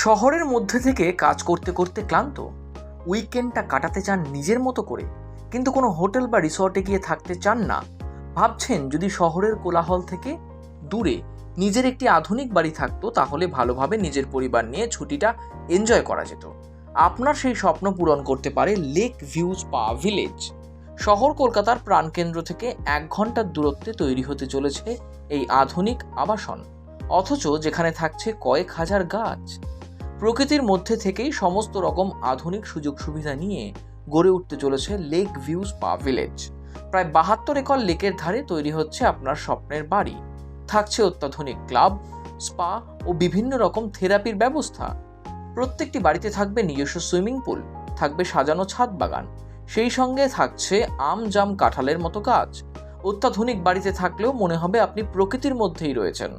শহরের মধ্যে থেকে কাজ করতে করতে ক্লান্ত, উইকেন্ডটা কাটাতে চান নিজের মতো করে, কিন্তু কোনো হোটেল বা রিসর্টে গিয়ে থাকতে চান না। ভাবছেন যদি শহরের কোলাহল থেকে দূরে নিজের একটি আধুনিক বাড়ি থাকতো, তাহলে ভালোভাবে নিজের পরিবার নিয়ে ছুটিটা এনজয় করা যেত। আপনার সেই স্বপ্ন পূরণ করতে পারে লেক ভিউ স্পা ভিলেজ। শহর কলকাতার প্রাণকেন্দ্র থেকে 1 ঘন্টার দূরত্বে তৈরি হতে চলেছে এই আধুনিক আবাসন, অথচ যেখানে থাকছে কয়েক হাজার গাছ। প্রকৃতির মধ্যে থেকেই সমস্ত রকম আধুনিক সুযোগ সুবিধা নিয়ে গড়ে উঠতে চলেছে লেক ভিউ স্পা ভিলেজ। প্রায় 72 একর লেকের ধারে তৈরি হচ্ছে আপনার স্বপ্নের বাড়ি। থাকছে অত্যাধুনিক ক্লাব, স্পা ও বিভিন্ন রকম থেরাপির ব্যবস্থা। প্রত্যেকটি বাড়িতে থাকবে নিজস্ব সুইমিং পুল, থাকবে সাজানো ছাদ বাগান, সেই সঙ্গে থাকছে আম জাম কাঁঠালের মতো গাছ। অত্যাধুনিক বাড়িতে থাকলেও মনে হবে আপনি প্রকৃতির মধ্যেই রয়েছেন।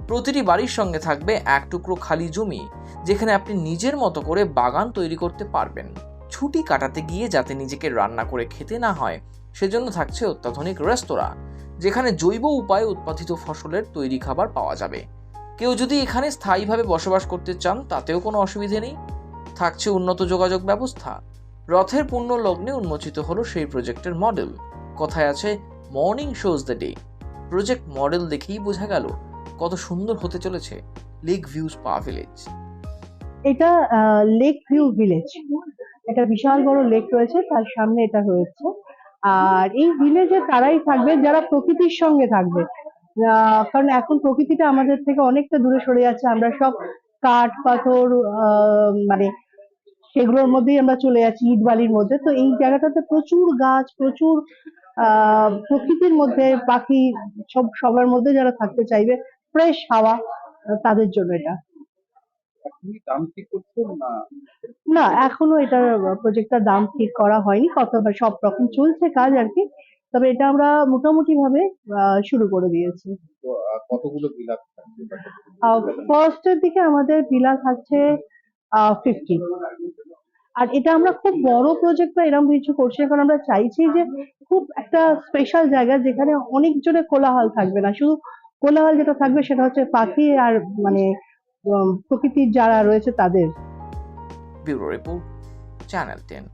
প্রতিটি বাড়ির সঙ্গে থাকবে এক টুকরো খালি জমি, যেখানে আপনি নিজের মতো করে বাগান তৈরি করতে পারবেন। ছুটি কাটাতে গিয়ে যাতে নিজেকে রান্না করে খেতে না হয়, সেজন্য থাকছে অত্যাধুনিক রেস্তোরাঁ, যেখানে জৈব উপায়ে উৎপাদিত ফসলের তৈরি খাবার পাওয়া যাবে। কেউ যদি এখানে স্থায়ীভাবে বসবাস করতে চান, তাতেও কোনো অসুবিধে নেই। থাকছে উন্নত যোগাযোগ ব্যবস্থা। রথের পুণ্য লগ্নে উন্মোচিত হলো সেই প্রজেক্টের মডেল। কথায় আছে, morning shows the day. Project model দেখেই বোঝা গেল কত সুন্দর হতে চলেছে লেক ভিউ স্পা ভিলেজ। এটা লেক ভিউ ভিলেজ। এটা বিশাল বড় লেক রয়েছে, তার সামনে এটা রয়েছে। আর এই ভিলেজে তারাই থাকবে যারা প্রকৃতির সঙ্গে থাকবে। কারণ এখন প্রকৃতিটা আমাদের থেকে অনেকটা দূরে সরে যাচ্ছে। আমরা সব কাঠ পাথর মানে সেগুলোর মধ্যেই আমরা চলে যাচ্ছি, ইট বালির মধ্যে। তো এই জায়গাটাতে প্রচুর গাছ, প্রচুর প্রকৃতির মধ্যে পাখি, সবার মধ্যে যারা থাকতে চাইবে, ফ্রেশ হাওয়া, তাদের জন্য এটা। দাম ঠিক করছেন না? না, এখনো এটার প্রজেক্টটার দাম ঠিক করা হয়নি। সব রকম চলছে কাজ আর কি। তবে এটা আমরা মোটামুটি ভাবে শুরু করে দিয়েছি। তো কতগুলো ভিলা থাকছে? ফার্স্ট এর দিকে আমাদের ভিলা থাকছে 50। আর এটা আমরা খুব বড় প্রজেক্ট বা এরকম কিছু করছি না, কারণ আমরা চাইছি যে খুব একটা স্পেশাল জায়গা যেখানে অনেকজনের কোলাহল থাকবে না। শুধু কোলাহল যেটা থাকবে সেটা হচ্ছে পাখি আর মানে প্রকৃতির যারা রয়েছে তাদের। Bureau report, channel 10।